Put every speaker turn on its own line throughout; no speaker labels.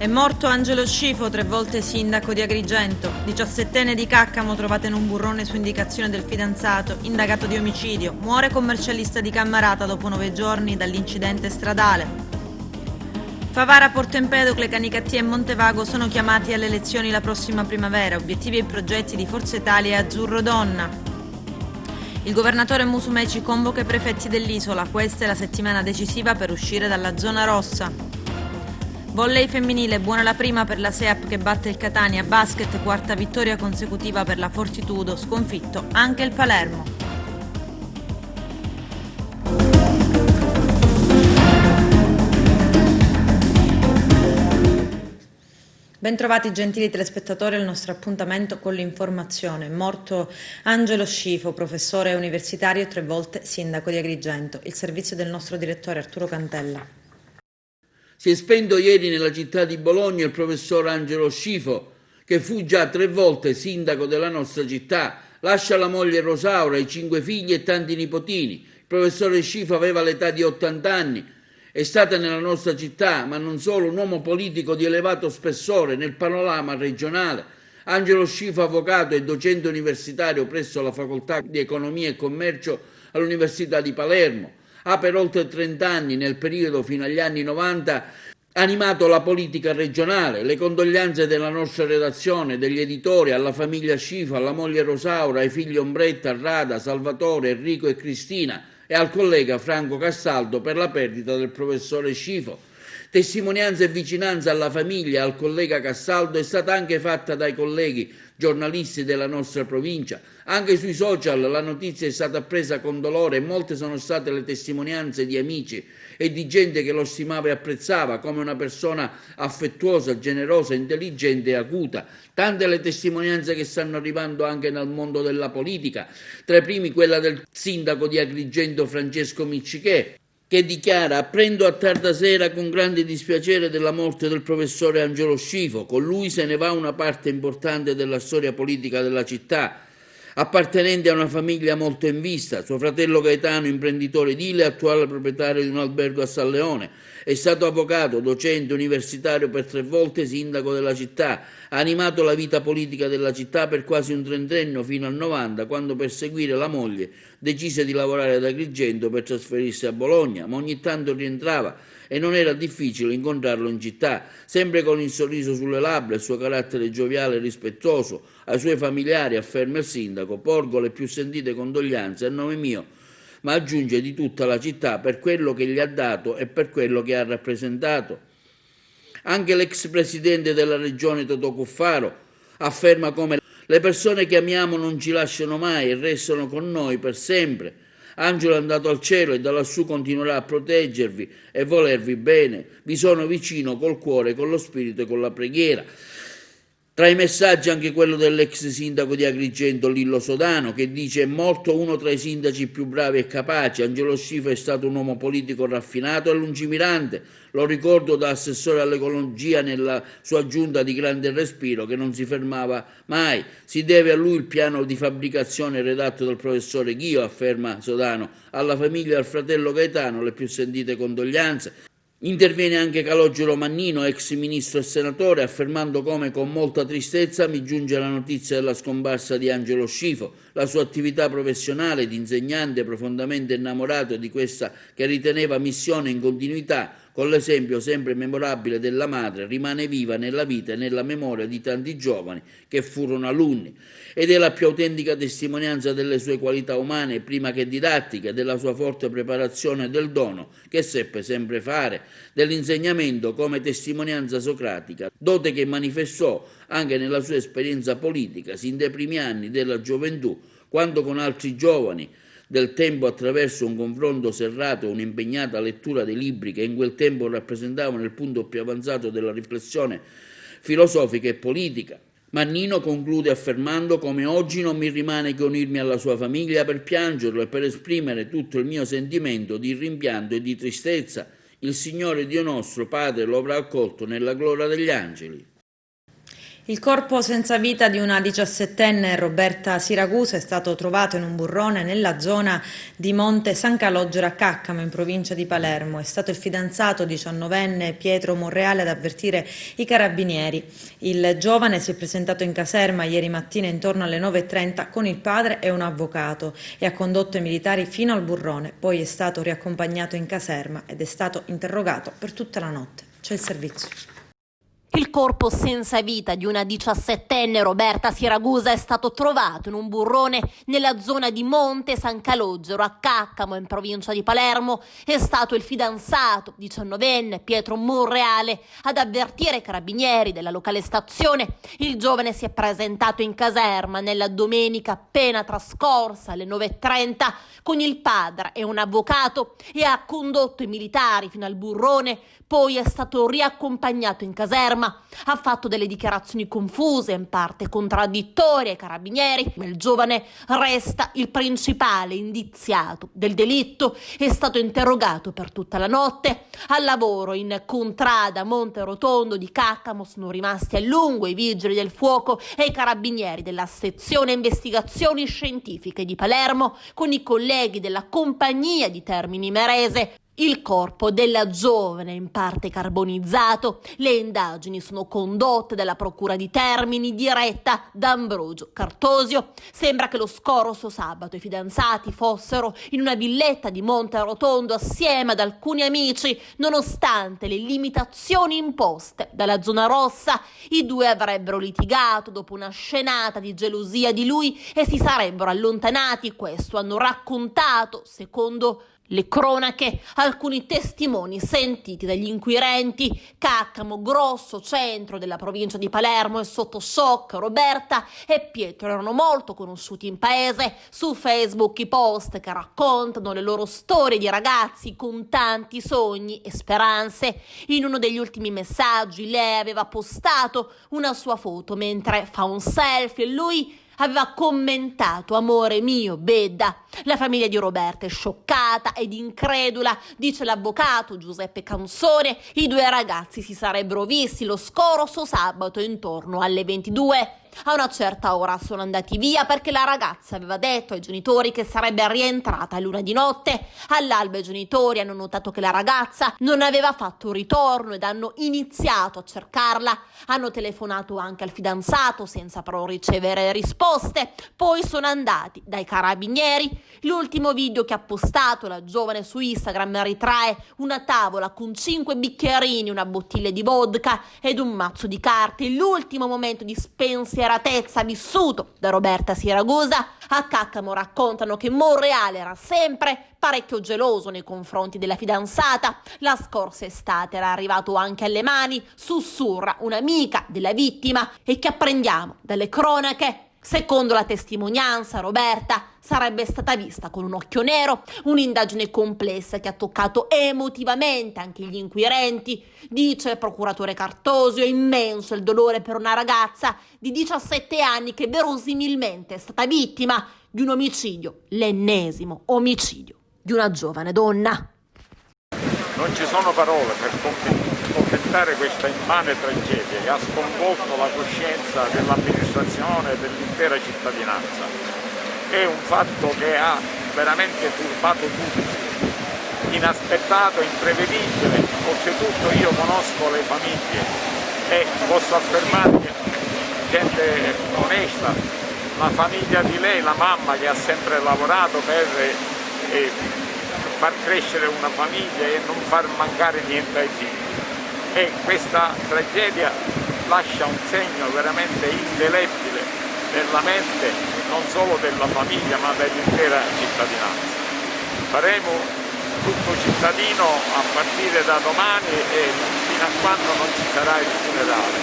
È morto Angelo Scifo, 3 volte sindaco di Agrigento. 17enne di Caccamo, trovato in un burrone su indicazione del fidanzato, indagato di omicidio. Muore commercialista di Cammarata dopo 9 giorni dall'incidente stradale. Favara, Porto Empedocle, Canicattì e Montevago sono chiamati alle elezioni la prossima primavera. Obiettivi e progetti di Forza Italia e Azzurro Donna. Il governatore Musumeci convoca i prefetti dell'isola. Questa è la settimana decisiva per uscire dalla zona rossa. Volley femminile, buona la prima per la SEAP che batte il Catania. Basket, 4ª vittoria consecutiva per la Fortitudo, sconfitto anche il Palermo. Bentrovati gentili telespettatori al nostro appuntamento con l'informazione. Morto Angelo Scifo, professore universitario e 3 volte sindaco di Agrigento. Il servizio del nostro direttore Arturo Cantella.
Si è spento ieri nella città di Bologna il professor Angelo Scifo, che fu già 3 volte sindaco della nostra città. Lascia la moglie Rosaura, i 5 figli e tanti nipotini. Il professore Scifo aveva l'età di 80 anni. È stato nella nostra città, ma non solo, un uomo politico di elevato spessore nel panorama regionale. Angelo Scifo, avvocato e docente universitario presso la Facoltà di Economia e Commercio all'Università di Palermo. Ha per oltre 30 anni, nel periodo fino agli anni 90, animato la politica regionale. Le condoglianze della nostra redazione, degli editori, alla famiglia Scifo, alla moglie Rosaura, ai figli Ombretta, Rada, Salvatore, Enrico e Cristina e al collega Franco Castaldo per la perdita del professore Scifo. Testimonianza e vicinanza alla famiglia e al collega Castaldo è stata anche fatta dai colleghi giornalisti della nostra provincia. Anche sui social la notizia è stata presa con dolore e molte sono state le testimonianze di amici e di gente che lo stimava e apprezzava come una persona affettuosa, generosa, intelligente e acuta. Tante le testimonianze che stanno arrivando anche nel mondo della politica, tra i primi quella del sindaco di Agrigento Francesco Miccichè, che dichiara: apprendo a tarda sera con grande dispiacere della morte del professore Angelo Scifo. Con lui se ne va una parte importante della storia politica della città, appartenente a una famiglia molto in vista. Suo fratello Gaetano, imprenditore edile, attuale proprietario di un albergo a San Leone, è stato avvocato, docente, universitario per 3 volte sindaco della città. Ha animato la vita politica della città per quasi un trentennio fino al 90, quando per seguire la moglie decise di lavorare ad Agrigento per trasferirsi a Bologna, ma ogni tanto rientrava e non era difficile incontrarlo in città, sempre con il sorriso sulle labbra e il suo carattere gioviale e rispettoso. Ai suoi familiari, afferma il sindaco, porgo le più sentite condoglianze a nome mio, ma aggiunge di tutta la città, per quello che gli ha dato e per quello che ha rappresentato. Anche l'ex presidente della regione Totò Cuffaro afferma come le persone che amiamo non ci lasciano mai e restano con noi per sempre. Angelo è andato al cielo e da lassù continuerà a proteggervi e volervi bene. Vi sono vicino col cuore, con lo spirito e con la preghiera. Tra i messaggi anche quello dell'ex sindaco di Agrigento Lillo Sodano, che dice: è morto uno tra i sindaci più bravi e capaci. Angelo Scifo è stato un uomo politico raffinato e lungimirante. Lo ricordo da assessore all'ecologia nella sua giunta di grande respiro, che non si fermava mai. Si deve a lui il piano di fabbricazione redatto dal professore Ghio, afferma Sodano. Alla famiglia e al fratello Gaetano le più sentite condoglianze. Interviene anche Calogero Mannino, ex ministro e senatore, affermando come con molta tristezza mi giunge la notizia della scomparsa di Angelo Scifo. La sua attività professionale di insegnante, profondamente innamorato di questa che riteneva missione in continuità, con l'esempio sempre memorabile della madre, rimane viva nella vita e nella memoria di tanti giovani che furono alunni. Ed è la più autentica testimonianza delle sue qualità umane, prima che didattiche, della sua forte preparazione e del dono che seppe sempre fare, dell'insegnamento come testimonianza socratica, dote che manifestò anche nella sua esperienza politica, sin dai primi anni della gioventù, quando con altri giovani del tempo, attraverso un confronto serrato e un'impegnata lettura dei libri che in quel tempo rappresentavano il punto più avanzato della riflessione filosofica e politica, Mannino conclude affermando come oggi non mi rimane che unirmi alla sua famiglia per piangerlo e per esprimere tutto il mio sentimento di rimpianto e di tristezza. Il Signore Dio nostro, Padre, lo avrà accolto nella gloria degli angeli.
Il corpo senza vita di una 17enne, Roberta Siragusa, è stato trovato in un burrone nella zona di Monte San Calogero a Caccamo, in provincia di Palermo. È stato il fidanzato 19enne Pietro Monreale ad avvertire i carabinieri. Il giovane si è presentato in caserma ieri mattina intorno alle 9:30 con il padre e un avvocato e ha condotto i militari fino al burrone. Poi è stato riaccompagnato in caserma ed è stato interrogato per tutta la notte. C'è il servizio.
Il corpo senza vita di una 17enne, Roberta Siragusa, è stato trovato in un burrone nella zona di Monte San Calogero a Caccamo, in provincia di Palermo. È stato il fidanzato 19enne Pietro Monreale ad avvertire i carabinieri della locale stazione. Il giovane si è presentato in caserma nella domenica appena trascorsa alle 9:30 con il padre e un avvocato e ha condotto i militari fino al burrone. Poi è stato riaccompagnato in caserma. Ha fatto delle dichiarazioni confuse, in parte contraddittorie ai carabinieri. Il giovane resta il principale indiziato del delitto. È stato interrogato per tutta la notte. Al lavoro in contrada Monte Rotondo di Caccamo sono rimasti a lungo i vigili del fuoco e i carabinieri della sezione investigazioni scientifiche di Palermo con i colleghi della compagnia di Termini Imerese. Il corpo della giovane è in parte carbonizzato. Le indagini sono condotte dalla procura di Termini diretta da Ambrogio Cartosio. Sembra che lo scorso sabato i fidanzati fossero in una villetta di Monte Rotondo assieme ad alcuni amici. Nonostante le limitazioni imposte dalla zona rossa, i due avrebbero litigato dopo una scenata di gelosia di lui e si sarebbero allontanati. Questo hanno raccontato, secondo le cronache, alcuni testimoni sentiti dagli inquirenti. Caccamo, grosso centro della provincia di Palermo, è sotto shock. Roberta e Pietro erano molto conosciuti in paese. Su Facebook i post che raccontano le loro storie di ragazzi con tanti sogni e speranze. In uno degli ultimi messaggi lei aveva postato una sua foto mentre fa un selfie e lui aveva commentato: amore mio, bedda. La famiglia di Roberta è scioccata ed incredula, dice l'avvocato Giuseppe Canzone. I due ragazzi si sarebbero visti lo scorso sabato intorno alle 22. A una certa ora sono andati via perché la ragazza aveva detto ai genitori che sarebbe rientrata all'una di notte. All'alba i genitori hanno notato che la ragazza non aveva fatto ritorno ed hanno iniziato a cercarla. Hanno telefonato anche al fidanzato senza però ricevere risposte. Poi sono andati dai carabinieri. L'ultimo video che ha postato la giovane su Instagram ritrae una tavola con 5 bicchierini, una bottiglia di vodka ed un mazzo di carte. L'ultimo momento di spensieratezza vissuto da Roberta Siragusa. A Caccamo raccontano che Monreale era sempre parecchio geloso nei confronti della fidanzata. La scorsa estate era arrivato anche alle mani, sussurra un'amica della vittima, e che apprendiamo dalle cronache. Secondo la testimonianza, Roberta sarebbe stata vista con un occhio nero. Un'indagine complessa che ha toccato emotivamente anche gli inquirenti. Dice il procuratore Cartosio: è immenso il dolore per una ragazza di 17 anni che verosimilmente è stata vittima di un omicidio, l'ennesimo omicidio di una giovane donna.
Non ci sono parole per commentare questa immane tragedia che ha sconvolto la coscienza dell'amministrazione e dell'intera cittadinanza. È un fatto che ha veramente turbato tutti, inaspettato, imprevedibile. Oltretutto io conosco le famiglie e posso affermare che gente onesta, la famiglia di lei, la mamma che ha sempre lavorato per far crescere una famiglia e non far mancare niente ai figli. E questa tragedia lascia un segno veramente indelebile nella mente non solo della famiglia ma dell'intera cittadinanza. Faremo tutto cittadino a partire da domani e fino a quando non ci sarà il funerale,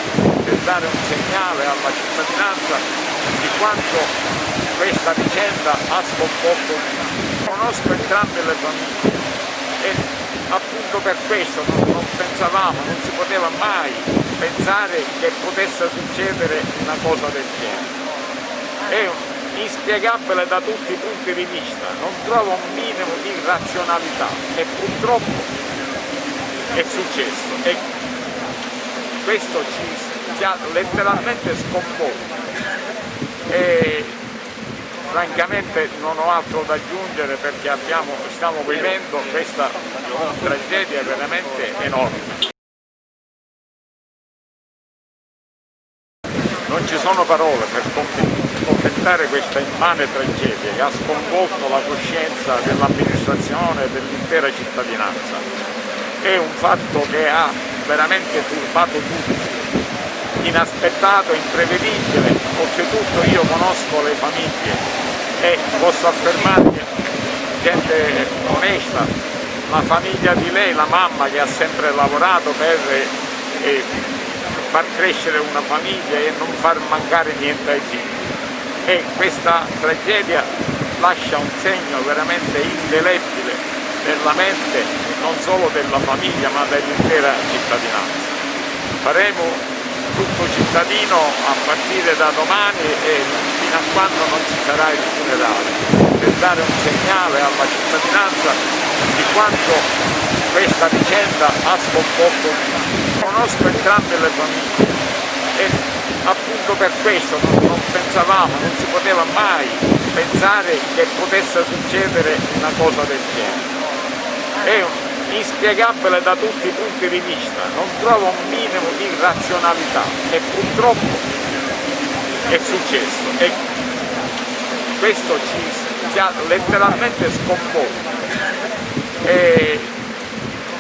per dare un segnale alla cittadinanza di quanto questa vicenda ha sconvolto tutti. Conosco entrambe le famiglie e appunto per questo non pensavamo, non si poteva mai pensare che potesse succedere una cosa del genere. È inspiegabile da tutti i punti di vista, non trovo un minimo di razionalità e purtroppo è successo e questo ci ci ha letteralmente sconvolto e francamente non ho altro da aggiungere perché stiamo vivendo questa tragedia veramente enorme. Non ci sono parole per commentare questa immane tragedia che ha sconvolto la coscienza dell'amministrazione e dell'intera cittadinanza. È un fatto che ha veramente turbato tutti, inaspettato, imprevedibile. Oltretutto io conosco le famiglie e posso affermarvi, gente onesta, la famiglia di lei, la mamma che ha sempre lavorato per far crescere una famiglia e non far mancare niente ai figli. E questa tragedia lascia un segno veramente indelebile nella mente non solo della famiglia ma dell'intera cittadinanza. Faremo tutto cittadino a partire da domani e fino a quando non ci sarà il funerale, per dare un segnale alla cittadinanza di quanto questa vicenda ha sconvolto tutti. Conosco entrambe le famiglie e appunto per questo non pensavamo, non si poteva mai pensare che potesse succedere una cosa del genere. È inspiegabile da tutti i punti di vista, non trovo un minimo di razionalità e purtroppo è successo e questo ci ha letteralmente sconvolto.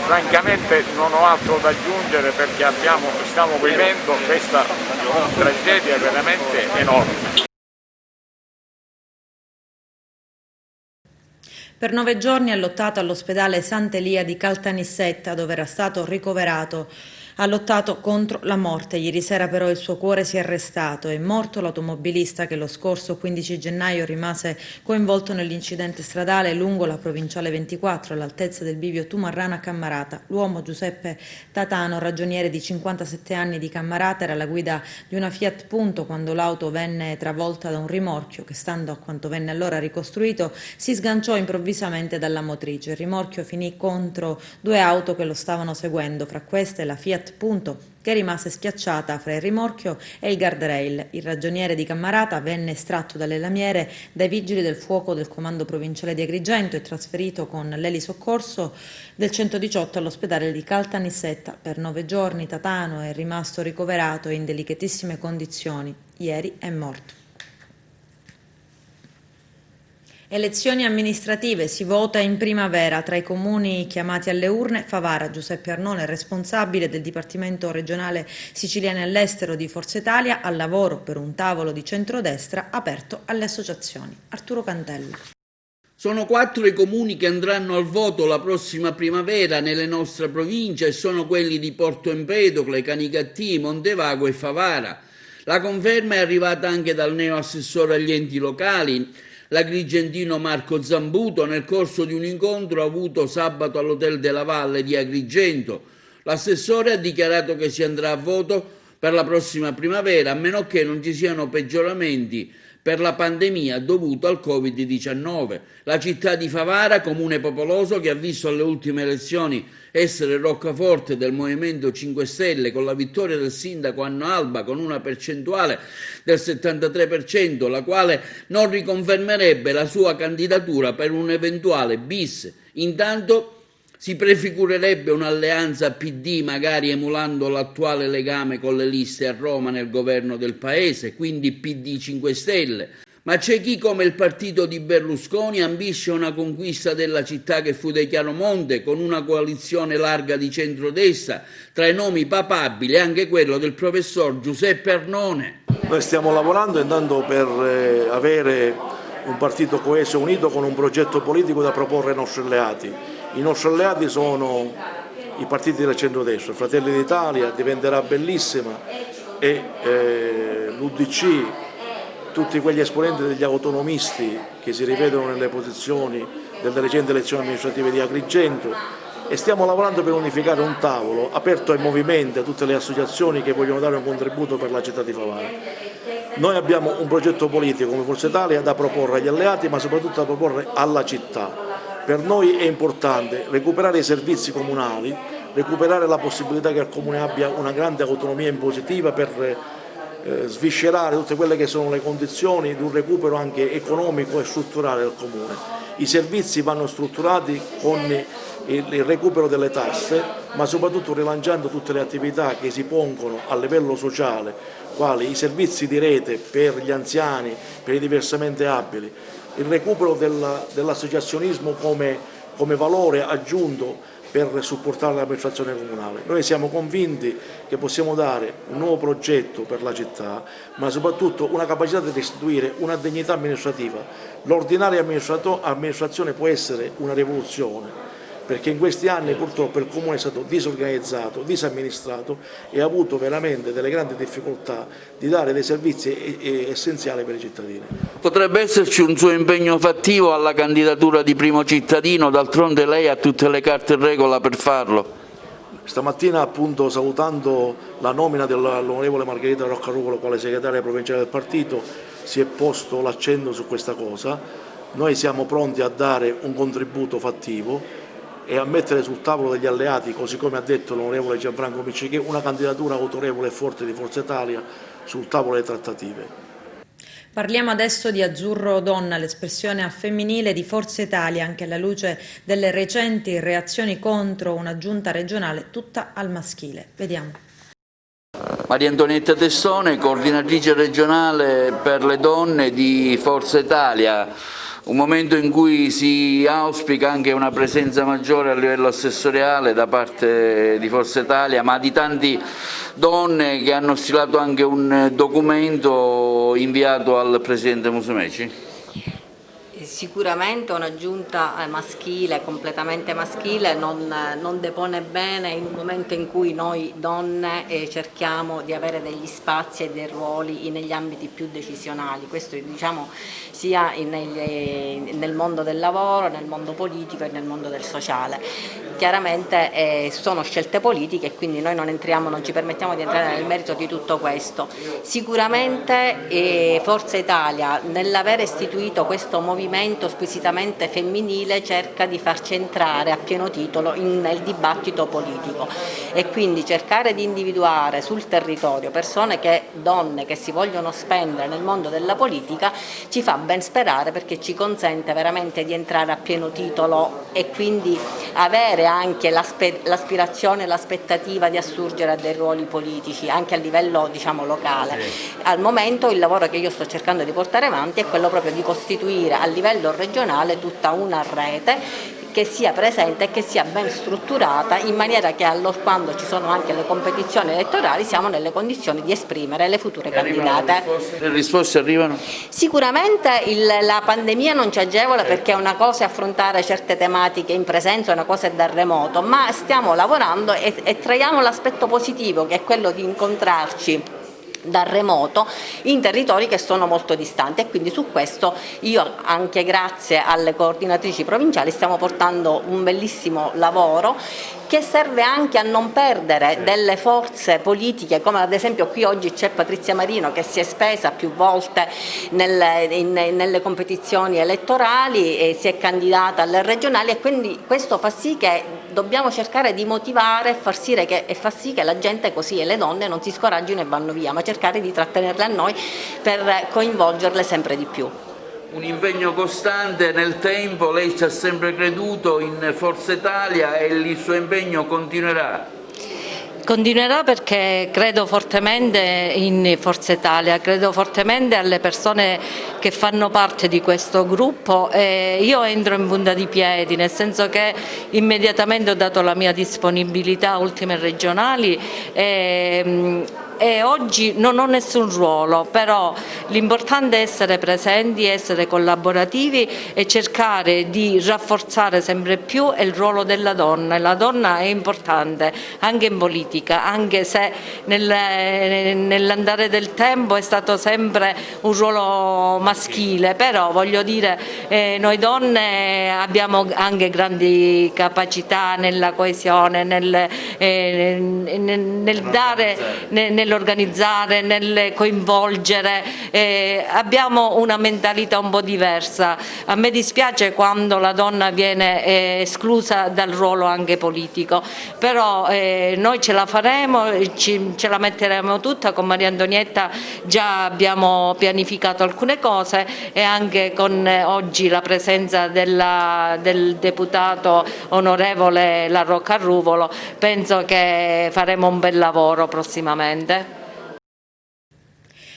Francamente non ho altro da aggiungere perché stiamo vivendo questa tragedia veramente enorme.
Per 9 giorni ha lottato all'ospedale Sant'Elia di Caltanissetta, dove era stato ricoverato. Ha lottato contro la morte. Ieri sera però il suo cuore si è arrestato. È morto l'automobilista che lo scorso 15 gennaio rimase coinvolto nell'incidente stradale lungo la provinciale 24 all'altezza del bivio Tumarrana-Cammarata. L'uomo Giuseppe Tatano, ragioniere di 57 anni di Cammarata, era alla guida di una Fiat Punto quando l'auto venne travolta da un rimorchio che, stando a quanto venne allora ricostruito, si sganciò improvvisamente dalla motrice. Il rimorchio finì contro 2 auto che lo stavano seguendo, fra queste la Fiat Punto, che rimase schiacciata fra il rimorchio e il guardrail. Il ragioniere di Cammarata venne estratto dalle lamiere dai vigili del fuoco del comando provinciale di Agrigento e trasferito con l'elisoccorso del 118 all'ospedale di Caltanissetta. Per 9 giorni Tatano è rimasto ricoverato in delicatissime condizioni. Ieri è morto. Elezioni amministrative, si vota in primavera. Tra i comuni chiamati alle urne, Favara. Giuseppe Arnone, responsabile del Dipartimento regionale Siciliani all'estero di Forza Italia, al lavoro per un tavolo di centrodestra aperto alle associazioni. Arturo Cantella.
Sono 4 i comuni che andranno al voto la prossima primavera nelle nostre province e sono quelli di Porto Empedocle, Canicattì, Montevago e Favara. La conferma è arrivata anche dal neoassessore agli enti locali, l'agrigentino Marco Zambuto, nel corso di un incontro avuto sabato all'Hotel della Valle di Agrigento. L'assessore ha dichiarato che si andrà a voto per la prossima primavera, a meno che non ci siano peggioramenti per la pandemia dovuta al Covid-19. La città di Favara, comune popoloso che ha visto alle ultime elezioni essere roccaforte del Movimento 5 Stelle con la vittoria del sindaco Anno Alba con una percentuale del 73%, la quale non riconfermerebbe la sua candidatura per un eventuale bis. Intanto si prefigurerebbe un'alleanza PD, magari emulando l'attuale legame con le liste a Roma nel governo del paese, quindi PD 5 Stelle. Ma c'è chi, come il partito di Berlusconi, ambisce una conquista della città che fu di Chiaromonte con una coalizione larga di centrodestra, tra i nomi papabili anche quello del professor Giuseppe Arnone.
Noi stiamo lavorando intanto per avere un partito coeso e unito con un progetto politico da proporre ai nostri alleati. I nostri alleati sono i partiti del centrodestra, Fratelli d'Italia diventerà bellissima e l'UDC, tutti quegli esponenti degli autonomisti che si rivedono nelle posizioni delle recenti elezioni amministrative di Agrigento, e stiamo lavorando per unificare un tavolo aperto ai movimenti, a tutte le associazioni che vogliono dare un contributo per la città di Favara. Noi abbiamo un progetto politico come Forza Italia da proporre agli alleati, ma soprattutto da proporre alla città. Per noi è importante recuperare i servizi comunali, recuperare la possibilità che il Comune abbia una grande autonomia impositiva per sviscerare tutte quelle che sono le condizioni di un recupero anche economico e strutturale del Comune. I servizi vanno strutturati con il recupero delle tasse, ma soprattutto rilanciando tutte le attività che si pongono a livello sociale, quali i servizi di rete per gli anziani, per i diversamente abili, il recupero dell'associazionismo come valore aggiunto per supportare l'amministrazione comunale. Noi siamo convinti che possiamo dare un nuovo progetto per la città, ma soprattutto una capacità di restituire una dignità amministrativa. L'ordinaria amministrazione può essere una rivoluzione, perché in questi anni purtroppo il Comune è stato disorganizzato, disamministrato e ha avuto veramente delle grandi difficoltà di dare dei servizi essenziali per i cittadini.
Potrebbe esserci un suo impegno fattivo alla candidatura di primo cittadino, d'altronde lei ha tutte le carte in regola per farlo.
Stamattina, appunto, salutando la nomina dell'onorevole Margherita Roccarugolo quale segretaria provinciale del partito, si è posto l'accento su questa cosa. Noi siamo pronti a dare un contributo fattivo e a mettere sul tavolo degli alleati, così come ha detto l'onorevole Gianfranco Miccichè, una candidatura autorevole e forte di Forza Italia sul tavolo delle trattative.
Parliamo adesso di Azzurro Donna, l'espressione al femminile di Forza Italia, anche alla luce delle recenti reazioni contro una giunta regionale tutta al maschile. Vediamo.
Maria Antonietta Testone, coordinatrice regionale per le donne di Forza Italia. Un momento in cui si auspica anche una presenza maggiore a livello assessoriale da parte di Forza Italia, ma di tante donne che hanno stilato anche un documento inviato al Presidente Musumeci.
Sicuramente una giunta maschile, completamente maschile, non depone bene in un momento in cui noi donne cerchiamo di avere degli spazi e dei ruoli negli ambiti più decisionali, questo diciamo sia nel mondo del lavoro, nel mondo politico e nel mondo del sociale. Chiaramente sono scelte politiche e quindi noi non ci permettiamo di entrare nel merito di tutto questo. Sicuramente Forza Italia, nell'aver istituito questo movimento squisitamente femminile, cerca di farci entrare a pieno titolo nel dibattito politico e quindi cercare di individuare sul territorio donne che si vogliono spendere nel mondo della politica ci fa ben sperare, perché ci consente veramente di entrare a pieno titolo e quindi avere anche l'aspirazione e l'aspettativa di assurgere a dei ruoli politici anche a livello diciamo locale. Al momento il lavoro che io sto cercando di portare avanti è quello proprio di costituire a livello regionale tutta una rete che sia presente e che sia ben strutturata in maniera che quando ci sono anche le competizioni elettorali siamo nelle condizioni di esprimere le future candidate.
Le risposte arrivano?
Sicuramente la pandemia non ci agevola, perché una cosa è affrontare certe tematiche in presenza, una cosa è da remoto, ma stiamo lavorando e traiamo l'aspetto positivo, che è quello di incontrarci da remoto in territori che sono molto distanti, e quindi su questo io, anche grazie alle coordinatrici provinciali, stiamo portando un bellissimo lavoro che serve anche a non perdere delle forze politiche, come ad esempio qui oggi c'è Patrizia Marino che si è spesa più volte nelle competizioni elettorali e si è candidata alle regionali, e quindi questo fa sì che dobbiamo cercare di motivare e far sì che la gente così e le donne non si scoraggino e vanno via, ma cercare di trattenerle a noi per coinvolgerle sempre di più.
Un impegno costante nel tempo, lei ci ha sempre creduto in Forza Italia e il suo impegno continuerà?
Continuerà perché credo fortemente in Forza Italia, credo fortemente alle persone che fanno parte di questo gruppo e io entro in punta di piedi, nel senso che immediatamente ho dato la mia disponibilità a ultime regionali e oggi non ho nessun ruolo, però l'importante è essere presenti, essere collaborativi e cercare di rafforzare sempre più il ruolo della donna. La donna è importante anche in politica, anche se nell'andare del tempo è stato sempre un ruolo maschile, però voglio dire noi donne abbiamo anche grandi capacità nella coesione, nel dare, nel nell'organizzare, nel coinvolgere, abbiamo una mentalità un po' diversa. A me dispiace quando la donna viene esclusa dal ruolo anche politico, però noi ce la faremo, ce la metteremo tutta. Con Maria Antonietta già abbiamo pianificato alcune cose e anche con oggi la presenza del deputato onorevole La Rocca Ruvolo penso che faremo un bel lavoro prossimamente.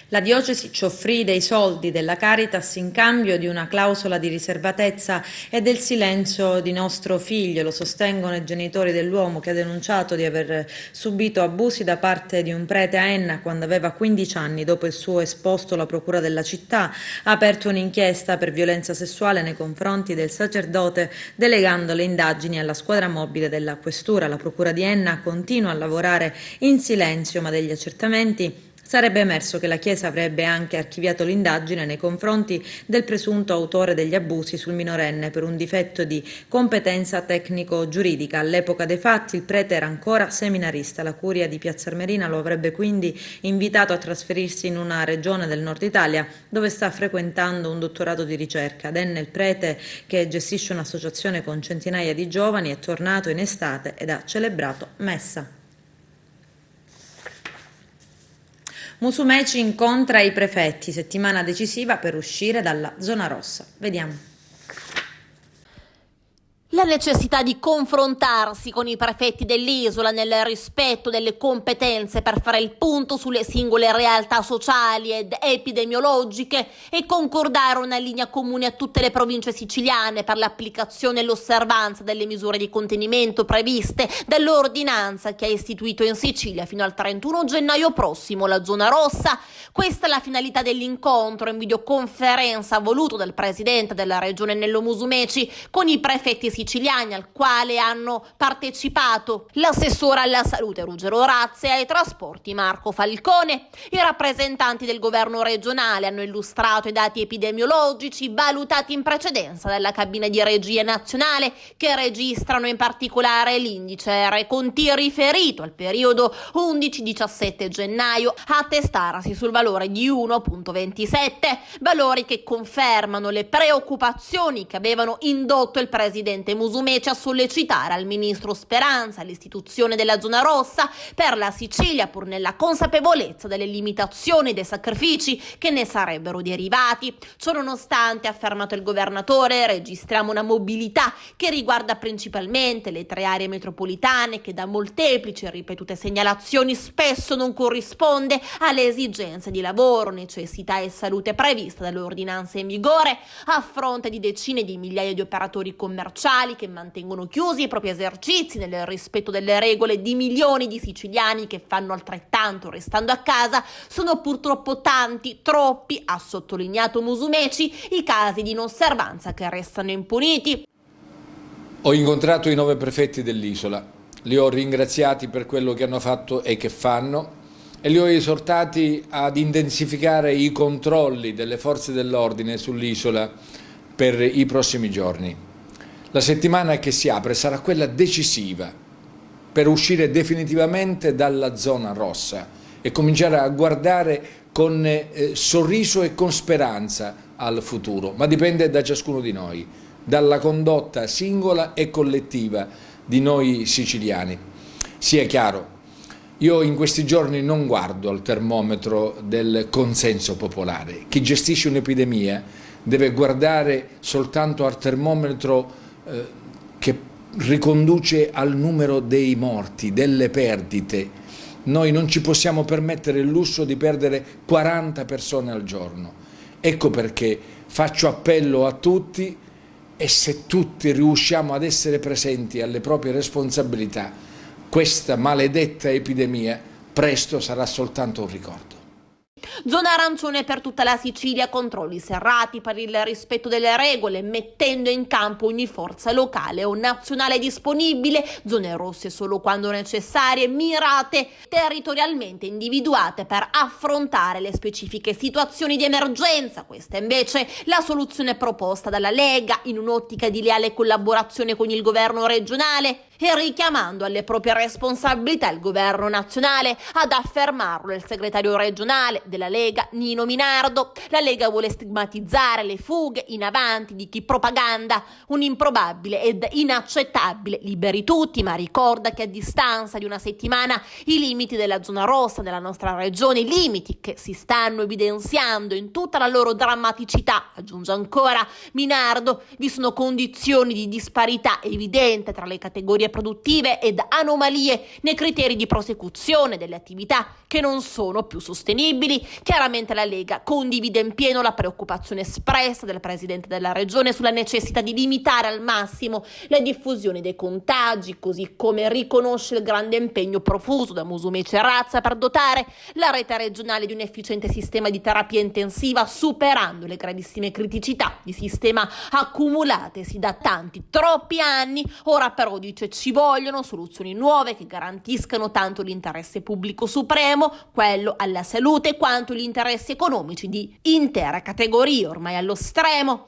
La diocesi ci offrì dei soldi della Caritas in cambio di una clausola di riservatezza e del silenzio di nostro figlio, lo sostengono i genitori dell'uomo che ha denunciato di aver subito abusi da parte di un prete a Enna quando aveva 15 anni. Dopo il suo esposto, la procura della città ha aperto un'inchiesta per violenza sessuale nei confronti del sacerdote, delegando le indagini alla squadra mobile della questura. La procura di Enna continua a lavorare in silenzio, ma degli accertamenti sarebbe emerso che la Chiesa avrebbe anche archiviato l'indagine nei confronti del presunto autore degli abusi sul minorenne per un difetto di competenza tecnico-giuridica. All'epoca dei fatti il prete era ancora seminarista. La curia di Piazza Armerina lo avrebbe quindi invitato a trasferirsi in una regione del nord Italia dove sta frequentando un dottorato di ricerca. Ad Enna il prete, che gestisce un'associazione con centinaia di giovani, è tornato in estate ed ha celebrato messa. Musumeci incontra i prefetti, settimana decisiva per uscire dalla zona rossa. Vediamo.
La necessità di confrontarsi con i prefetti dell'isola nel rispetto delle competenze per fare il punto sulle singole realtà sociali ed epidemiologiche e concordare una linea comune a tutte le province siciliane per l'applicazione e l'osservanza delle misure di contenimento previste dall'ordinanza che ha istituito in Sicilia fino al 31 gennaio prossimo la zona rossa. Questa è la finalità dell'incontro in videoconferenza voluto dal presidente della regione Nello Musumeci con i prefetti siciliani, al quale hanno partecipato l'assessore alla salute Ruggero Razzi e ai trasporti Marco Falcone. I rappresentanti del governo regionale hanno illustrato i dati epidemiologici valutati in precedenza dalla cabina di regia nazionale, che registrano in particolare l'indice RConT riferito al periodo 11-17 gennaio, a attestarsi sul valore di 1,27, valori che confermano le preoccupazioni che avevano indotto il presidente Musumeci a sollecitare al ministro Speranza l'istituzione della zona rossa per la Sicilia, pur nella consapevolezza delle limitazioni e dei sacrifici che ne sarebbero derivati. Ciononostante, ha affermato il governatore, registriamo una mobilità che riguarda principalmente le 3 aree metropolitane, che da molteplici e ripetute segnalazioni spesso non corrisponde alle esigenze di lavoro, necessità e salute previste dalle ordinanze in vigore, a fronte di decine di migliaia di operatori commerciali che mantengono chiusi i propri esercizi nel rispetto delle regole. Di milioni di siciliani che fanno altrettanto restando a casa. Sono purtroppo tanti, troppi, ha sottolineato Musumeci, i casi di inosservanza che restano impuniti.
Ho incontrato i 9 prefetti dell'isola, li ho ringraziati per quello che hanno fatto e che fanno e li ho esortati ad intensificare i controlli delle forze dell'ordine sull'isola per i prossimi giorni. La settimana che si apre sarà quella decisiva per uscire definitivamente dalla zona rossa e cominciare a guardare con sorriso e con speranza al futuro, ma dipende da ciascuno di noi, dalla condotta singola e collettiva di noi siciliani. Sia chiaro, io in questi giorni non guardo al termometro del consenso popolare. Chi gestisce un'epidemia deve guardare soltanto al termometro che riconduce al numero dei morti, delle perdite. Noi non ci possiamo permettere il lusso di perdere 40 persone al giorno. Ecco perché faccio appello a tutti e se tutti riusciamo ad essere presenti alle proprie responsabilità, questa maledetta epidemia presto sarà soltanto un ricordo.
Zona arancione per tutta la Sicilia, controlli serrati per il rispetto delle regole, mettendo in campo ogni forza locale o nazionale disponibile, zone rosse solo quando necessarie, mirate, territorialmente individuate per affrontare le specifiche situazioni di emergenza. Questa invece la soluzione proposta dalla Lega in un'ottica di leale collaborazione con il governo regionale. e richiamando alle proprie responsabilità il governo nazionale. Ad affermarlo il segretario regionale della Lega Nino Minardo. La Lega vuole stigmatizzare le fughe in avanti di chi propaganda un improbabile ed inaccettabile liberi tutti, ma ricorda che a distanza di una settimana i limiti della zona rossa della nostra regione, i limiti che si stanno evidenziando in tutta la loro drammaticità, aggiunge ancora Minardo, vi sono condizioni di disparità evidente tra le categorie produttive ed anomalie nei criteri di prosecuzione delle attività che non sono più sostenibili. Chiaramente la Lega condivide in pieno la preoccupazione espressa del presidente della regione sulla necessità di limitare al massimo la diffusione dei contagi, così come riconosce il grande impegno profuso da Musumeci e Razza per dotare la rete regionale di un efficiente sistema di terapia intensiva, superando le gravissime criticità di sistema accumulatesi da tanti, troppi anni. Ora però, dice, ci vogliono soluzioni nuove che garantiscano tanto l'interesse pubblico supremo, quello alla salute, quanto gli interessi economici di intere categorie ormai allo stremo.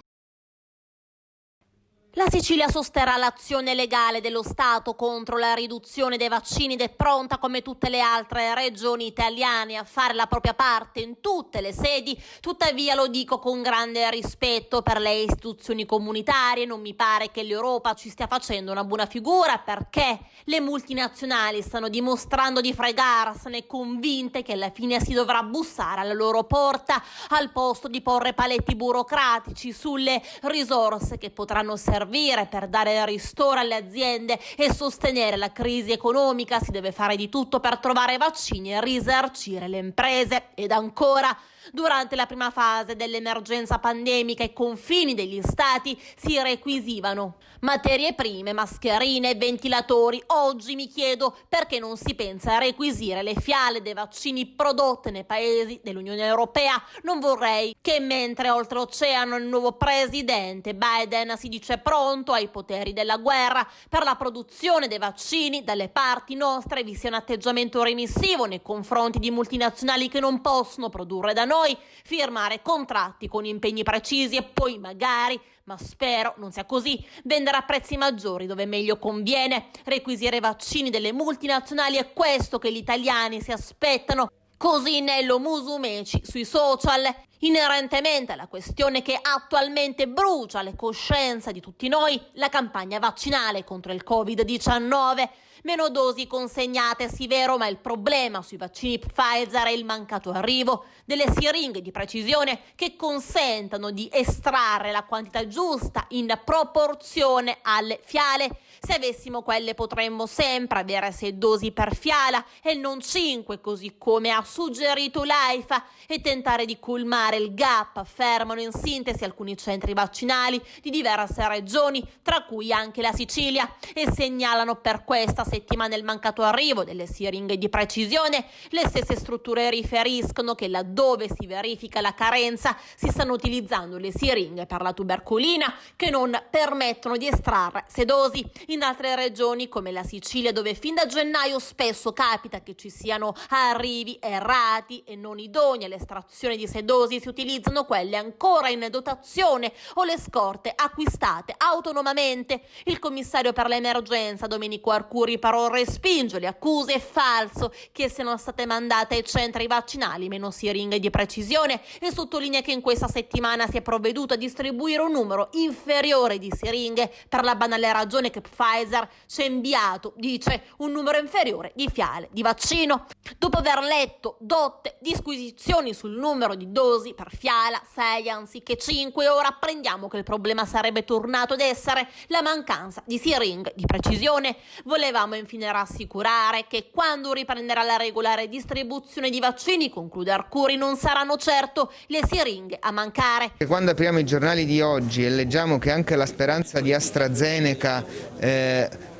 La Sicilia sosterrà l'azione legale dello Stato contro la riduzione dei vaccini ed è pronta come tutte le altre regioni italiane a fare la propria parte in tutte le sedi. Tuttavia, lo dico con grande rispetto per le istituzioni comunitarie, non mi pare che l'Europa ci stia facendo una buona figura, perché le multinazionali stanno dimostrando di fregarsene, convinte che alla fine si dovrà bussare alla loro porta al posto di porre paletti burocratici sulle risorse che potranno servire per dare ristoro alle aziende e sostenere la crisi economica. Si deve fare di tutto per trovare vaccini e risarcire le imprese. Ed ancora, durante la prima fase dell'emergenza pandemica i confini degli stati si requisivano materie prime, mascherine e ventilatori. Oggi mi chiedo perché non si pensa a requisire le fiale dei vaccini prodotte nei paesi dell'Unione Europea. Non vorrei che mentre oltreoceano il nuovo presidente Biden si dice pronto ai poteri della guerra per la produzione dei vaccini, dalle parti nostre vi sia un atteggiamento remissivo nei confronti di multinazionali che non possono produrre da noi, firmare contratti con impegni precisi e poi magari, ma spero non sia così, vendere a prezzi maggiori dove meglio conviene. Requisire i vaccini delle multinazionali è questo che gli italiani si aspettano. Così Nello Musumeci sui social. Inerentemente alla questione che attualmente brucia le coscienze di tutti noi, la campagna vaccinale contro il Covid-19. Meno dosi consegnate, sì vero, ma il problema sui vaccini Pfizer è il mancato arrivo delle siringhe di precisione che consentano di estrarre la quantità giusta in proporzione alle fiale. Se avessimo quelle potremmo sempre avere 6 dosi per fiala e non 5, così come ha suggerito l'AIFA, e tentare di colmare il gap, affermano in sintesi alcuni centri vaccinali di diverse regioni, tra cui anche la Sicilia, e segnalano per questa settimana il mancato arrivo delle siringhe di precisione. Le stesse strutture riferiscono che laddove si verifica la carenza si stanno utilizzando le siringhe per la tubercolina che non permettono di estrarre 6 dosi. In altre regioni come la Sicilia, dove fin da gennaio spesso capita che ci siano arrivi errati e non idonei all'estrazione di 6 dosi, si utilizzano quelle ancora in dotazione o le scorte acquistate autonomamente. Il commissario per l'emergenza Domenico Arcuri però respinge le accuse. È falso che siano state mandate ai centri vaccinali meno siringhe di precisione e sottolinea che in questa settimana si è provveduto a distribuire un numero inferiore di siringhe per la banale ragione che Pfizer ci ha inviato, dice, un numero inferiore di fiale di vaccino. Dopo aver letto dotte disquisizioni sul numero di dosi per fiala, 6 anziché 5, ora apprendiamo che il problema sarebbe tornato ad essere la mancanza di siringhe di precisione. Volevamo infine rassicurare che quando riprenderà la regolare distribuzione di vaccini, conclude Arcuri, non saranno certo le siringhe a mancare.
Quando apriamo i giornali di oggi e leggiamo che anche la speranza di AstraZeneca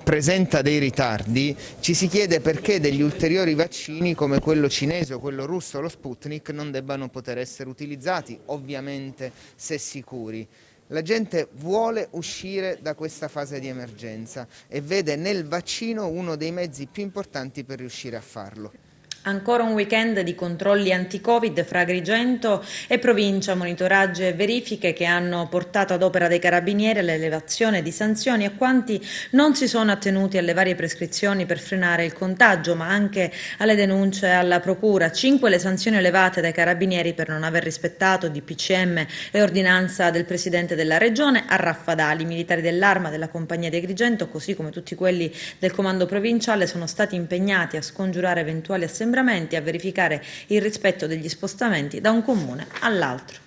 presenta dei ritardi, ci si chiede perché degli ulteriori vaccini come quello cinese o quello russo, lo Sputnik, non debbano poter essere utilizzati, ovviamente se sicuri. La gente vuole uscire da questa fase di emergenza e vede nel vaccino uno dei mezzi più importanti per riuscire a farlo.
Ancora un weekend di controlli anti-Covid fra Agrigento e provincia, monitoraggi e verifiche che hanno portato ad opera dei carabinieri all'elevazione di sanzioni a quanti non si sono attenuti alle varie prescrizioni per frenare il contagio, ma anche alle denunce alla procura. 5 le sanzioni elevate dai carabinieri per non aver rispettato DPCM e ordinanza del Presidente della Regione. A Raffadali, i militari dell'Arma della Compagnia di Agrigento, così come tutti quelli del Comando Provinciale, sono stati impegnati a scongiurare eventuali assembramenti e a verificare il rispetto degli spostamenti da un comune all'altro.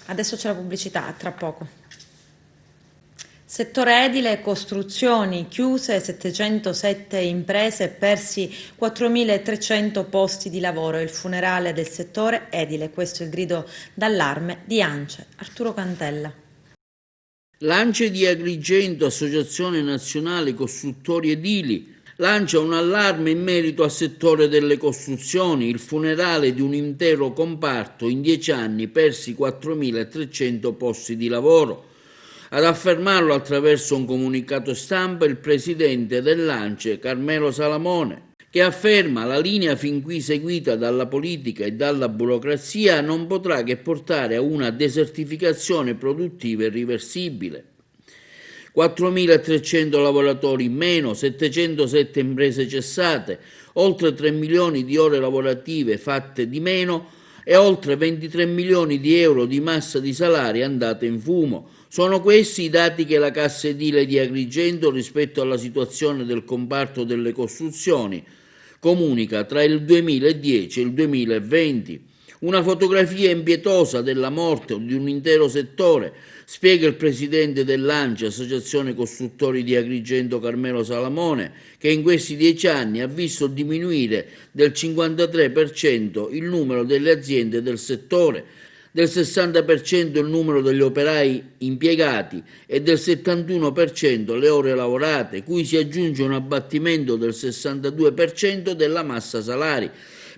Adesso c'è la pubblicità, tra poco. Settore edile, costruzioni chiuse, 707 imprese, persi 4.300 posti di lavoro. Il funerale del settore edile, questo è il grido d'allarme di ANCE. Arturo Cantella.
L'ANCE di Agrigento, Associazione Nazionale Costruttori Edili, lancia un allarme in merito al settore delle costruzioni, il funerale di un intero comparto, in 10 anni persi 4.300 posti di lavoro. Ad affermarlo attraverso un comunicato stampa il presidente dell'ANCE, Carmelo Salamone, che afferma: la linea fin qui seguita dalla politica e dalla burocrazia non potrà che portare a una desertificazione produttiva irreversibile. 4.300 lavoratori in meno, 707 imprese cessate, oltre 3 milioni di ore lavorative fatte di meno e oltre 23 milioni di euro di massa di salari andate in fumo. Sono questi i dati che la Cassa Edile di Agrigento, rispetto alla situazione del comparto delle costruzioni, comunica tra il 2010 e il 2020. Una fotografia impietosa della morte di un intero settore, spiega il presidente dell'ANCE, Associazione Costruttori di Agrigento, Carmelo Salamone, che in questi 10 anni ha visto diminuire del 53% il numero delle aziende del settore, del 60% il numero degli operai impiegati e del 71% le ore lavorate, cui si aggiunge un abbattimento del 62% della massa salari.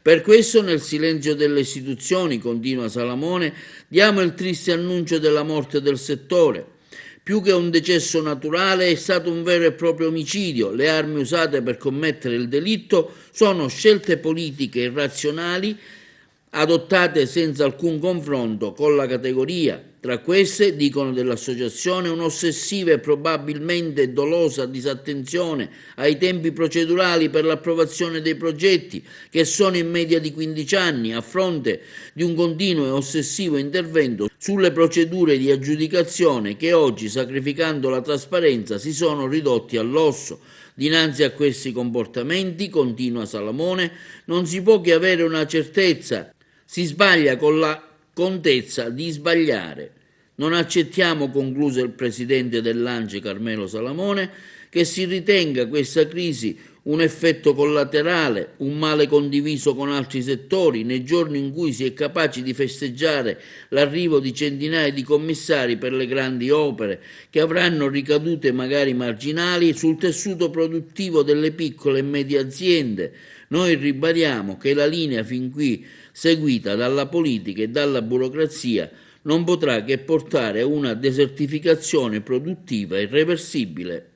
Per questo, nel silenzio delle istituzioni, continua Salamone, diamo il triste annuncio della morte del settore. Più che un decesso naturale è stato un vero e proprio omicidio. Le armi usate per commettere il delitto sono scelte politiche irrazionali adottate senza alcun confronto con la categoria. Tra queste, dicono dell'associazione, un'ossessiva e probabilmente dolosa disattenzione ai tempi procedurali per l'approvazione dei progetti, che sono in media di 15 anni, a fronte di un continuo e ossessivo intervento sulle procedure di aggiudicazione che oggi, sacrificando la trasparenza, si sono ridotti all'osso. Dinanzi a questi comportamenti, continua Salamone, non si può che avere una certezza: si sbaglia con la contezza di sbagliare. Non accettiamo, concluse il presidente dell'ANCE Carmelo Salamone, che si ritenga questa crisi un effetto collaterale, un male condiviso con altri settori, nei giorni in cui si è capaci di festeggiare l'arrivo di centinaia di commissari per le grandi opere, che avranno ricadute magari marginali sul tessuto produttivo delle piccole e medie aziende. Noi ribadiamo che la linea fin qui seguita dalla politica e dalla burocrazia non potrà che portare a una desertificazione produttiva irreversibile.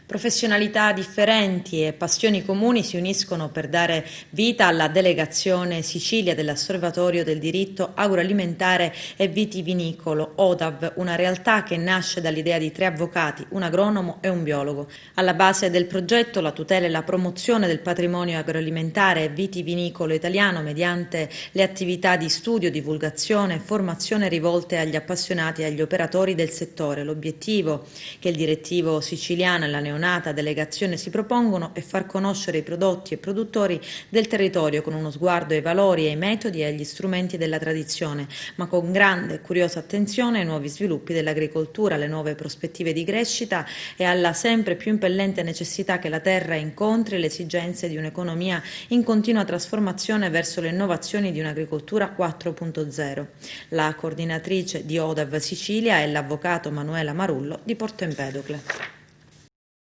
Professionalità differenti e passioni comuni si uniscono per dare vita alla delegazione Sicilia dell'Osservatorio del diritto agroalimentare e vitivinicolo, ODAV, una realtà che nasce dall'idea di 3 avvocati, un agronomo e un biologo. Alla base del progetto la tutela e la promozione del patrimonio agroalimentare e vitivinicolo italiano mediante le attività di studio, divulgazione e formazione rivolte agli appassionati e agli operatori del settore. L'obiettivo che il direttivo siciliano e la neonata delegazione si propongono è far conoscere i prodotti e produttori del territorio con uno sguardo ai valori, ai metodi e agli strumenti della tradizione, ma con grande e curiosa attenzione ai nuovi sviluppi dell'agricoltura, alle nuove prospettive di crescita e alla sempre più impellente necessità che la terra incontri le esigenze di un'economia in continua trasformazione verso le innovazioni di un'agricoltura 4.0. La coordinatrice di ODAV Sicilia è l'avvocato Manuela Marullo di Porto Empedocle.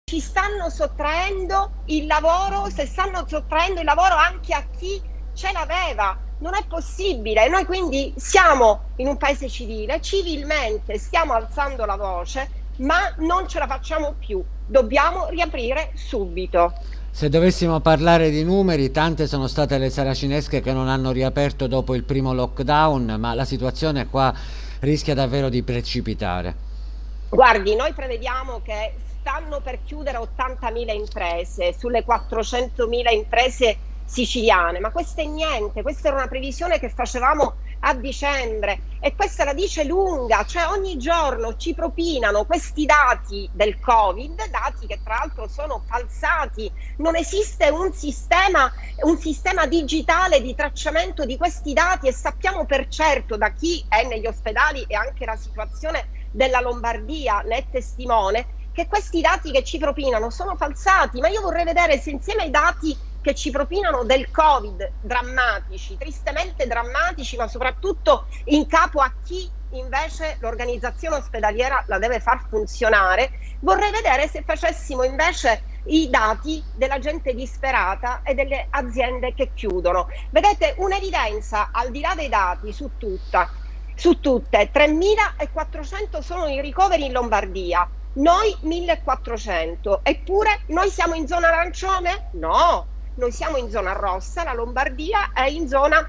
Ci stanno sottraendo il lavoro, se stanno sottraendo il lavoro anche a chi ce l'aveva. Non è possibile. Noi quindi siamo in un paese civile, civilmente stiamo alzando la voce ma non ce la facciamo più, dobbiamo riaprire subito.
Se dovessimo parlare di numeri, tante sono state le saracinesche che non hanno riaperto dopo il primo lockdown, ma la situazione qua rischia davvero di precipitare.
Guardi, noi prevediamo che stanno per chiudere 80.000 imprese sulle 400.000 imprese siciliane, ma questo è niente, questa era una previsione che facevamo a dicembre e questa la dice lunga, cioè ogni giorno ci propinano questi dati del Covid, dati che tra l'altro sono falsati, non esiste un sistema digitale di tracciamento di questi dati e sappiamo per certo da chi è negli ospedali, e anche la situazione della Lombardia ne è testimone, che questi dati che ci propinano sono falsati, ma io vorrei vedere se insieme ai dati che ci propinano del Covid, drammatici, tristemente drammatici, ma soprattutto in capo a chi invece l'organizzazione ospedaliera la deve far funzionare, vorrei vedere se facessimo invece i dati della gente disperata e delle aziende che chiudono. Vedete, un'evidenza al di là dei dati su tutte, 3.400 sono i ricoveri in Lombardia, noi 1.400, eppure noi siamo in zona arancione? No! Noi siamo in zona rossa, la Lombardia è in zona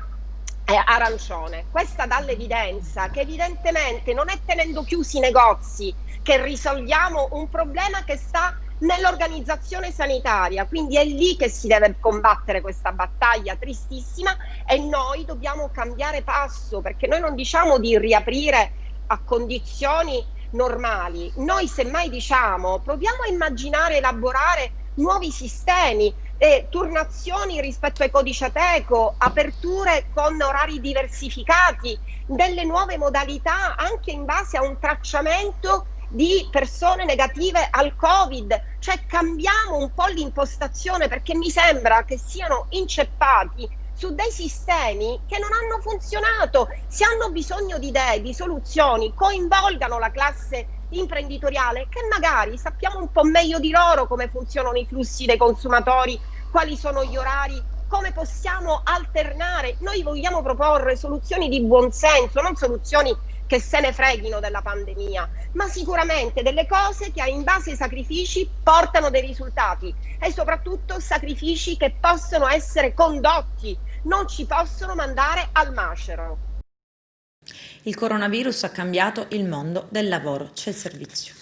arancione. Questa dà l'evidenza che evidentemente non è tenendo chiusi i negozi che risolviamo un problema che sta nell'organizzazione sanitaria, quindi è lì che si deve combattere questa battaglia tristissima e noi dobbiamo cambiare passo, perché noi non diciamo di riaprire a condizioni normali, noi semmai diciamo proviamo a immaginare, elaborare nuovi sistemi, turnazioni rispetto ai codici Ateco, aperture con orari diversificati, delle nuove modalità anche in base a un tracciamento di persone negative al Covid, cioè cambiamo un po' l'impostazione, perché mi sembra che siano inceppati su dei sistemi che non hanno funzionato. Se hanno bisogno di idee, di soluzioni, coinvolgano la classe imprenditoriale, che magari sappiamo un po' meglio di loro come funzionano i flussi dei consumatori, quali sono gli orari, come possiamo alternare. Noi vogliamo proporre soluzioni di buonsenso, non soluzioni che se ne freghino della pandemia, ma sicuramente delle cose che in base ai sacrifici portano dei risultati e soprattutto sacrifici che possono essere condotti, non ci possono mandare al macero.
Il coronavirus ha cambiato il mondo del lavoro. C'è il servizio.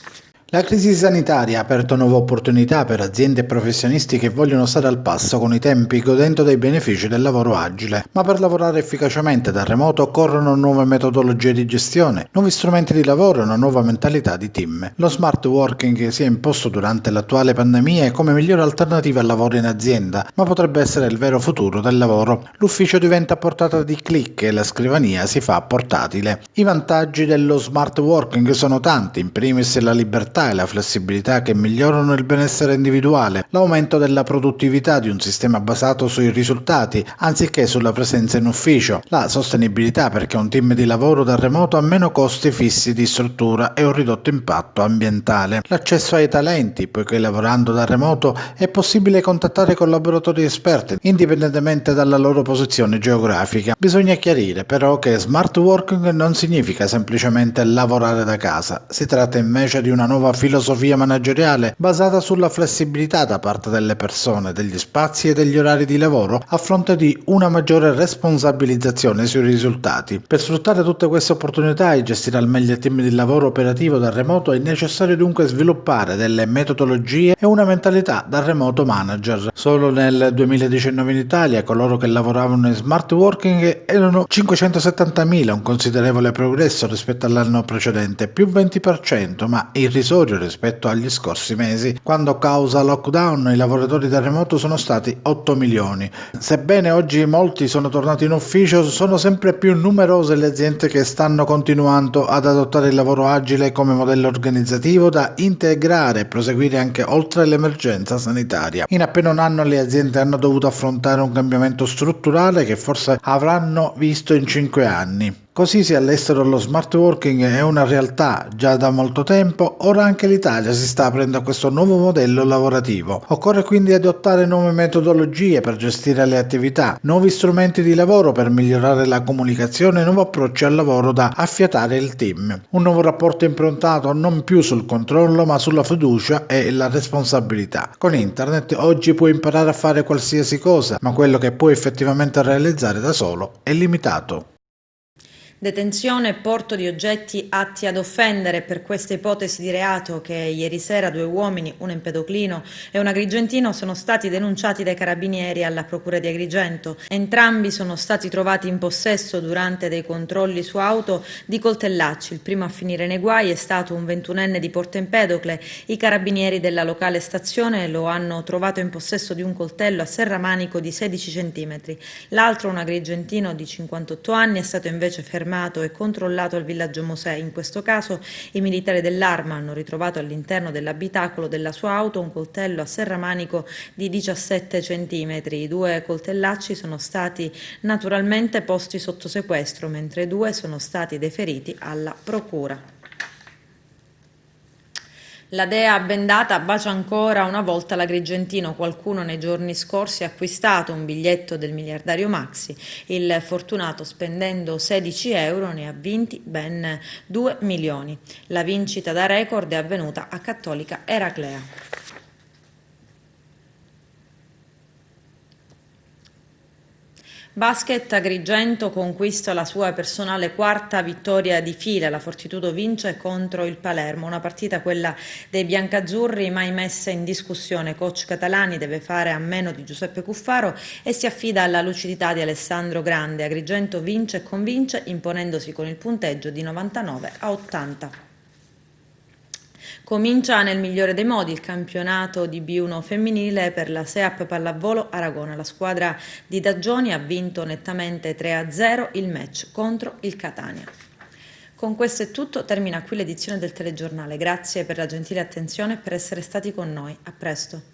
La crisi sanitaria ha aperto nuove opportunità per aziende e professionisti che vogliono stare al passo con i tempi, godendo dei benefici del lavoro agile. Ma per lavorare efficacemente da remoto occorrono nuove metodologie di gestione, nuovi strumenti di lavoro e una nuova mentalità di team. Lo smart working si è imposto durante l'attuale pandemia come migliore alternativa al lavoro in azienda, ma potrebbe essere il vero futuro del lavoro. L'ufficio diventa a portata di click e la scrivania si fa portatile. I vantaggi dello smart working sono tanti, in primis la libertà e la flessibilità che migliorano il benessere individuale, l'aumento della produttività di un sistema basato sui risultati anziché sulla presenza in ufficio, la sostenibilità perché un team di lavoro da remoto ha meno costi fissi di struttura e un ridotto impatto ambientale, l'accesso ai talenti poiché lavorando da remoto è possibile contattare collaboratori esperti indipendentemente dalla loro posizione geografica. Bisogna chiarire però che smart working non significa semplicemente lavorare da casa, si tratta invece di una nuova filosofia manageriale basata sulla flessibilità da parte delle persone, degli spazi e degli orari di lavoro a fronte di una maggiore responsabilizzazione sui risultati. Per sfruttare tutte queste opportunità e gestire al meglio il team di lavoro operativo da remoto è necessario dunque sviluppare delle metodologie e una mentalità da remoto manager. Solo nel 2019 in Italia coloro che lavoravano in smart working erano 570.000, un considerevole progresso rispetto all'anno precedente, più 20%, ma irrisorio rispetto agli scorsi mesi, quando causa lockdown i lavoratori da remoto sono stati 8 milioni. Sebbene oggi molti sono tornati in ufficio, sono sempre più numerose le aziende che stanno continuando ad adottare il lavoro agile come modello organizzativo da integrare e proseguire anche oltre l'emergenza sanitaria. In appena un anno le aziende hanno dovuto affrontare un cambiamento strutturale che forse avranno visto in 5 anni. Così sia all'estero lo smart working è una realtà già da molto tempo, ora anche l'Italia si sta aprendo a questo nuovo modello lavorativo. Occorre quindi adottare nuove metodologie per gestire le attività, nuovi strumenti di lavoro per migliorare la comunicazione e nuovi approcci al lavoro da affiatare il team. Un nuovo rapporto improntato non più sul controllo ma sulla fiducia e la responsabilità. Con internet oggi puoi imparare a fare qualsiasi cosa, ma quello che puoi effettivamente realizzare da solo è limitato.
Detenzione e porto di oggetti atti ad offendere. Per questa ipotesi di reato che ieri sera 2 uomini, un empedoclino e un agrigentino, sono stati denunciati dai carabinieri alla procura di Agrigento. Entrambi sono stati trovati in possesso durante dei controlli su auto di coltellacci. Il primo a finire nei guai è stato un 21enne di Porto Empedocle. I carabinieri della locale stazione lo hanno trovato in possesso di un coltello a serramanico di 16 cm. L'altro, un agrigentino di 58 anni, è stato invece fermato e controllato al villaggio Mosè. In questo caso i militari dell'Arma hanno ritrovato all'interno dell'abitacolo della sua auto un coltello a serramanico di 17 cm. I 2 coltellacci sono stati naturalmente posti sotto sequestro, mentre 2 sono stati deferiti alla procura. La dea bendata bacia ancora una volta l'Agrigentino. Qualcuno nei giorni scorsi ha acquistato un biglietto del miliardario Maxi. Il fortunato, spendendo 16 euro, ne ha vinti ben 2 milioni. La vincita da record è avvenuta a Cattolica Eraclea. Basket, Agrigento conquista la sua personale 4ª vittoria di fila. La Fortitudo vince contro il Palermo, una partita, quella dei biancazzurri, mai messa in discussione. Coach Catalani deve fare a meno di Giuseppe Cuffaro e si affida alla lucidità di Alessandro Grande. Agrigento vince e convince, imponendosi con il punteggio di 99-80. Comincia nel migliore dei modi il campionato di B1 femminile per la SEAP Pallavolo Aragona. La squadra di Daggioni ha vinto nettamente 3-0 il match contro il Catania. Con questo è tutto, termina qui l'edizione del telegiornale. Grazie per la gentile attenzione e per essere stati con noi. A presto.